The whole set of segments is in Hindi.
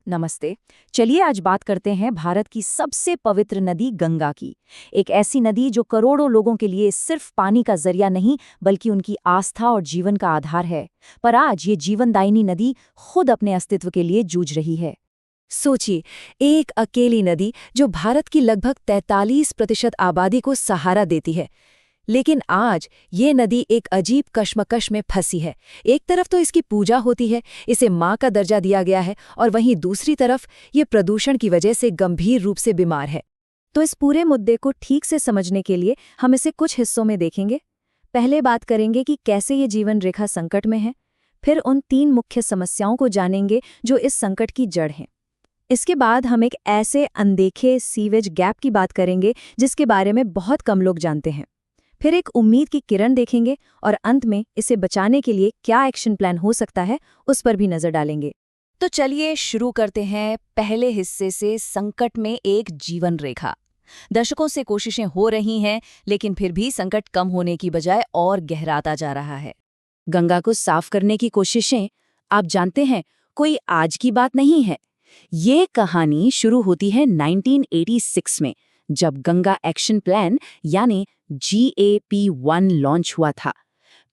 नमस्ते। चलिए आज बात करते हैं भारत की सबसे पवित्र नदी गंगा की। एक ऐसी नदी जो करोड़ों लोगों के लिए सिर्फ पानी का जरिया नहीं बल्कि उनकी आस्था और जीवन का आधार है। पर आज ये जीवनदायिनी नदी खुद अपने अस्तित्व के लिए जूझ रही है। सोचिए, एक अकेली नदी जो भारत की लगभग 43% आबादी को सहारा देती है। लेकिन आज ये नदी एक अजीब कश्मकश में फंसी है। एक तरफ तो इसकी पूजा होती है, इसे माँ का दर्जा दिया गया है, और वहीं दूसरी तरफ ये प्रदूषण की वजह से गंभीर रूप से बीमार है। तो इस पूरे मुद्दे को ठीक से समझने के लिए हम इसे कुछ हिस्सों में देखेंगे। पहले बात करेंगे कि कैसे ये जीवन रेखा संकट में है। फिर उन 3 मुख्य समस्याओं को जानेंगे जो इस संकट की जड़ हैं। इसके बाद हम एक ऐसे अनदेखे सीवेज गैप की बात करेंगे जिसके बारे में बहुत कम लोग जानते हैं। फिर एक उम्मीद की किरण देखेंगे और अंत में इसे बचाने के लिए क्या एक्शन प्लान हो सकता है उस पर भी नजर डालेंगे। तो चलिए शुरू करते हैं पहले हिस्से से, संकट में एक जीवन रेखा। दशकों से कोशिशें हो रही हैं, लेकिन फिर भी संकट कम होने की बजाय और गहराता जा रहा है। गंगा को साफ करने की कोशिशें, आप जानते हैं, कोई आज की बात नहीं है। ये कहानी शुरू होती है 1986 में, जब गंगा एक्शन प्लान यानी GAP1 लॉन्च हुआ था।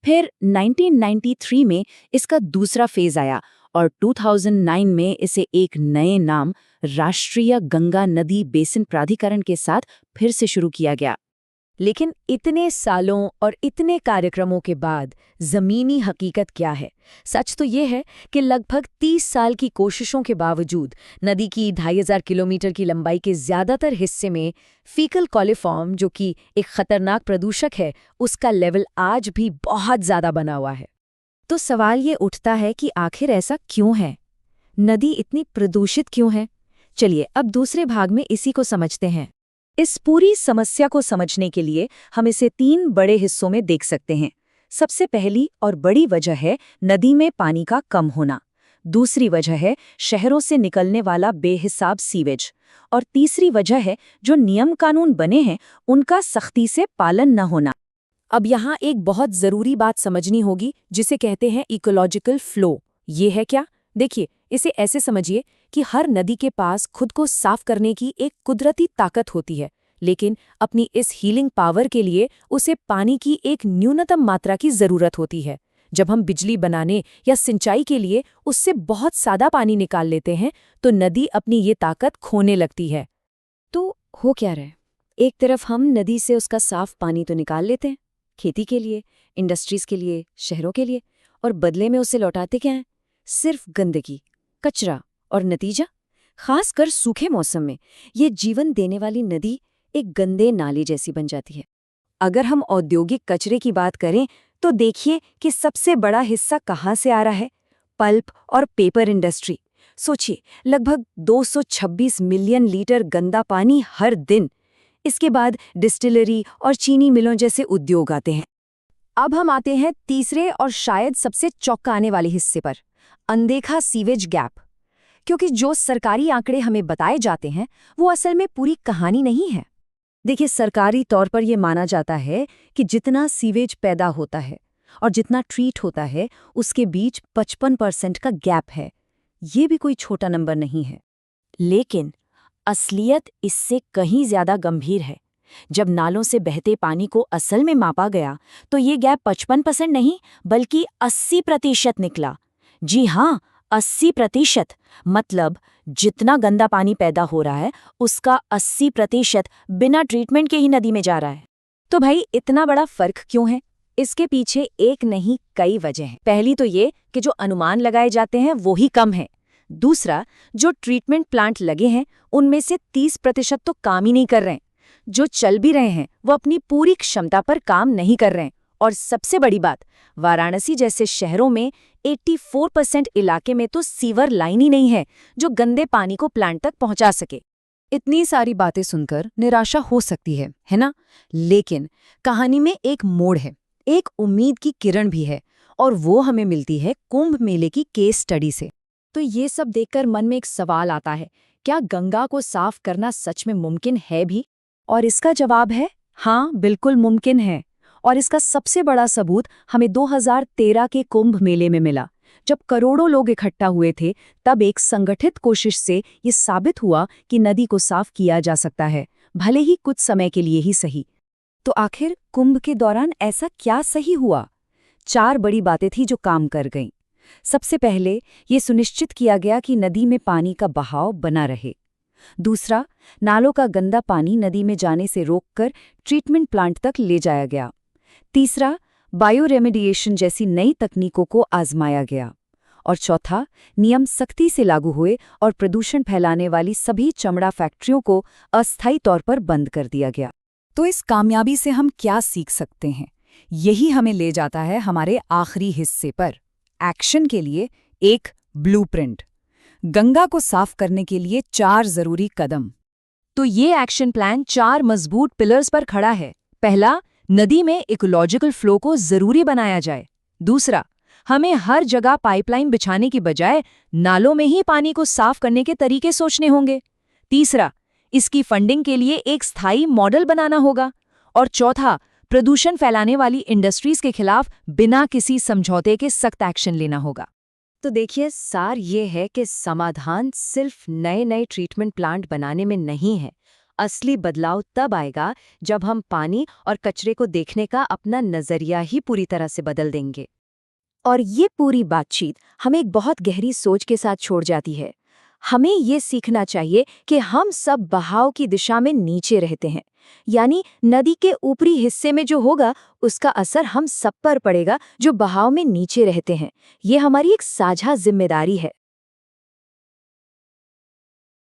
फिर 1993 में इसका दूसरा फेज आया और 2009 में इसे एक नए नाम राष्ट्रीय गंगा नदी बेसिन प्राधिकरण के साथ फिर से शुरू किया गया। लेकिन इतने सालों और इतने कार्यक्रमों के बाद जमीनी हकीकत क्या है? सच तो ये है कि लगभग 30 साल की कोशिशों के बावजूद नदी की 2500 किलोमीटर की लंबाई के ज्यादातर हिस्से में फीकल कॉलिफॉर्म, जो कि एक खतरनाक प्रदूषक है, उसका लेवल आज भी बहुत ज्यादा बना हुआ है। तो सवाल ये उठता है कि आखिर ऐसा क्यों है? नदी इतनी प्रदूषित क्यों है? चलिए अब दूसरे भाग में इसी को समझते हैं। इस पूरी समस्या को समझने के लिए हम इसे 3 बड़े हिस्सों में देख सकते हैं। सबसे पहली और बड़ी वजह है नदी में पानी का कम होना। दूसरी वजह है शहरों से निकलने वाला बेहिसाब सीवेज। और तीसरी वजह है जो नियम कानून बने हैं उनका सख्ती से पालन न होना। अब यहाँ एक बहुत ज़रूरी बात समझनी होगी, जिसे कहते हैं इकोलॉजिकल फ्लो। ये है क्या? देखिए, इसे ऐसे समझिए कि हर नदी के पास खुद को साफ करने की एक कुदरती ताकत होती है, लेकिन अपनी इस हीलिंग पावर के लिए उसे पानी की एक न्यूनतम मात्रा की ज़रूरत होती है। जब हम बिजली बनाने या सिंचाई के लिए उससे बहुत सादा पानी निकाल लेते हैं, तो नदी अपनी ये ताकत खोने लगती है। तो हो क्या रहा है? एक तरफ हम नदी से उसका साफ पानी तो निकाल लेते हैं, खेती के लिए, इंडस्ट्रीज के लिए, शहरों के लिए, और बदले में उसे लौटाते क्या हैं? सिर्फ गंदगी, कचरा और नतीजा, खासकर सूखे मौसम में ये जीवन देने वाली नदी एक गंदे नाले जैसी बन जाती है। अगर हम औद्योगिक कचरे की बात करें तो देखिए कि सबसे बड़ा हिस्सा कहाँ से आ रहा है? पल्प और पेपर इंडस्ट्री। सोचिए, लगभग 226 मिलियन लीटर गंदा पानी हर दिन। इसके बाद डिस्टिलरी और चीनी मिलों जैसे उद्योग आते हैं। अब हम आते हैं तीसरे और शायद सबसे चौंकाने वाले हिस्से पर, अनदेखा सीवेज गैप। क्योंकि जो सरकारी आंकड़े हमें बताए जाते हैं वो असल में पूरी कहानी नहीं है। देखिए, सरकारी तौर पर यह माना जाता है कि जितना सीवेज पैदा होता है और जितना ट्रीट होता है उसके बीच 55% का गैप है। ये भी कोई छोटा नंबर नहीं है। लेकिन असलियत इससे कहीं ज्यादा गंभीर है। जब नालों से बहते पानी को असल में मापा गया तो ये गैप 55% नहीं बल्कि 80% निकला। जी हाँ, 80%। मतलब जितना गंदा पानी पैदा हो रहा है उसका 80% बिना ट्रीटमेंट के ही नदी में जा रहा है। तो भाई, इतना बड़ा फर्क क्यों है? इसके पीछे एक नहीं कई वजह हैं। पहली तो ये कि जो अनुमान लगाए जाते हैं वो ही कम है। दूसरा, जो ट्रीटमेंट प्लांट लगे हैं उनमें से 30% तो काम ही नहीं कर रहे हैं। जो चल भी रहे हैं वो अपनी पूरी क्षमता पर काम नहीं कर रहे हैं। और सबसे बड़ी बात, वाराणसी जैसे शहरों में 84% इलाके में तो सीवर लाइन ही नहीं है जो गंदे पानी को प्लांट तक पहुंचा सके। इतनी सारी बातें सुनकर निराशा हो सकती है ना? लेकिन कहानी में एक मोड़ है, एक उम्मीद की किरण भी है, और वो हमें मिलती है कुंभ मेले की केस स्टडी से। तो ये सब देखकर मन में एक सवाल आता है, क्या गंगा को साफ करना सच में मुमकिन है भी? और इसका जवाब है हाँ, बिल्कुल मुमकिन है। और इसका सबसे बड़ा सबूत हमें 2013 के कुंभ मेले में मिला, जब करोड़ों लोग इकट्ठा हुए थे, तब एक संगठित कोशिश से ये साबित हुआ कि नदी को साफ किया जा सकता है, भले ही कुछ समय के लिए ही सही। तो आखिर कुंभ के दौरान ऐसा क्या सही हुआ? 4 बड़ी बातें थी जो काम कर गईं। सबसे पहले ये सुनिश्चित किया गया कि नदी में पानी का बहाव बना रहे। दूसरा, नालों का गंदा पानी नदी में जाने से रोककर ट्रीटमेंट प्लांट तक ले जाया गया। तीसरा, बायो रेमेडिएशन जैसी नई तकनीकों को आजमाया गया। और चौथा, नियम सख्ती से लागू हुए और प्रदूषण फैलाने वाली सभी चमड़ा फैक्ट्रियों को अस्थायी तौर पर बंद कर दिया गया। तो इस कामयाबी से हम क्या सीख सकते हैं? यही हमें ले जाता है हमारे आखिरी हिस्से पर, एक्शन के लिए एक ब्लूप्रिंट। गंगा को साफ करने के लिए 4 जरूरी कदम। तो ये एक्शन प्लान 4 मजबूत पिलर्स पर खड़ा है। पहला, नदी में इकोलॉजिकल फ्लो को जरूरी बनाया जाए। दूसरा, हमें हर जगह पाइपलाइन बिछाने की बजाय नालों में ही पानी को साफ करने के तरीके सोचने होंगे। तीसरा, इसकी फंडिंग के लिए एक स्थायी मॉडल बनाना होगा। और चौथा, प्रदूषण फैलाने वाली इंडस्ट्रीज के खिलाफ बिना किसी समझौते के सख्त एक्शन लेना होगा। तो देखिए, सार ये है कि समाधान सिर्फ नए नए ट्रीटमेंट प्लांट बनाने में नहीं है। असली बदलाव तब आएगा जब हम पानी और कचरे को देखने का अपना नजरिया ही पूरी तरह से बदल देंगे। और ये पूरी बातचीत हमें एक बहुत गहरी सोच के साथ छोड़ जाती है। हमें ये सीखना चाहिए कि हम सब बहाव की दिशा में नीचे रहते हैं, यानी नदी के ऊपरी हिस्से में जो होगा उसका असर हम सब पर पड़ेगा जो बहाव में नीचे रहते हैं। ये हमारी एक साझा जिम्मेदारी है।